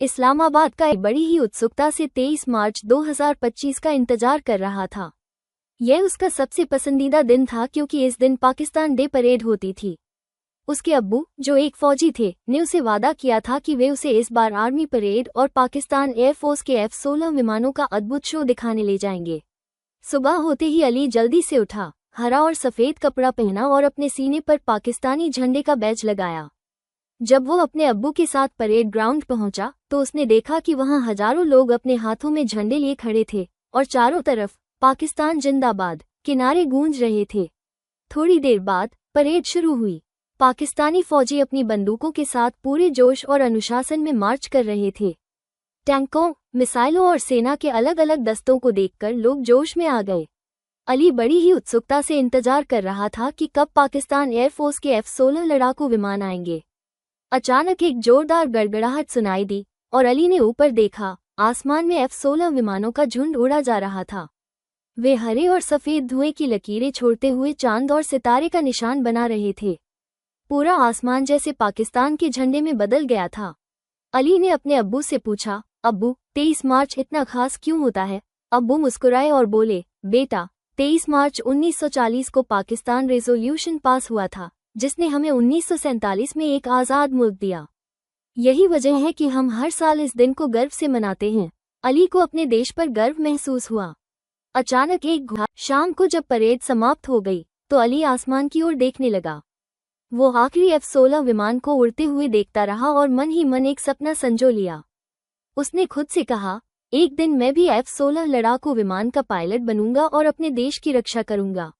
इस्लामाबाद का बड़ी ही उत्सुकता से 23 मार्च 2025 का इंतजार कर रहा था। यह उसका सबसे पसंदीदा दिन था क्योंकि इस दिन पाकिस्तान डे परेड होती थी। उसके अब्बू, जो एक फौजी थे, ने उसे वादा किया था कि वे उसे इस बार आर्मी परेड और पाकिस्तान एयरफोर्स के F-16 विमानों का अद्भुत शो दिखाने ले जाएंगे। सुबह होते ही अली जल्दी से उठा, हरा और सफ़ेद कपड़ा पहना और अपने सीने पर पाकिस्तानी झंडे का बैज लगाया। जब वो अपने अब्बू के साथ परेड ग्राउंड पहुंचा तो उसने देखा कि वहां हजारों लोग अपने हाथों में झंडे लिए खड़े थे और चारों तरफ पाकिस्तान जिंदाबाद के नारे गूंज रहे थे। थोड़ी देर बाद परेड शुरू हुई। पाकिस्तानी फौजी अपनी बंदूकों के साथ पूरे जोश और अनुशासन में मार्च कर रहे थे। टैंकों, मिसाइलों और सेना के अलग अलग दस्तों को देखकर लोग जोश में आ गए। अली बड़ी ही उत्सुकता से इंतजार कर रहा था कि कब पाकिस्तान एयरफोर्स के F-16 लड़ाकू विमान आएंगे। अचानक एक जोरदार गड़गड़ाहट सुनाई दी और अली ने ऊपर देखा। आसमान में F-16 विमानों का झुंड उड़ा जा रहा था। वे हरे और सफ़ेद धुएं की लकीरें छोड़ते हुए चांद और सितारे का निशान बना रहे थे। पूरा आसमान जैसे पाकिस्तान के झंडे में बदल गया था। अली ने अपने अब्बू से पूछा, अब्बू, 23 मार्च इतना खास क्यों होता है? अब्बू मुस्कुराए और बोले, बेटा, 23 मार्च 1940 को पाकिस्तान रेजोल्यूशन पास हुआ था, जिसने हमें 1947 में एक आज़ाद मुल्क दिया। यही वजह है कि हम हर साल इस दिन को गर्व से मनाते हैं। अली को अपने देश पर गर्व महसूस हुआ। अचानक शाम को जब परेड समाप्त हो गई तो अली आसमान की ओर देखने लगा। वो आखिरी F-16 विमान को उड़ते हुए देखता रहा और मन ही मन एक सपना संजो लिया। उसने खुद से कहा, एक दिन मैं भी F-16 लड़ाकू विमान का पायलट बनूंगा और अपने देश की रक्षा करूंगा।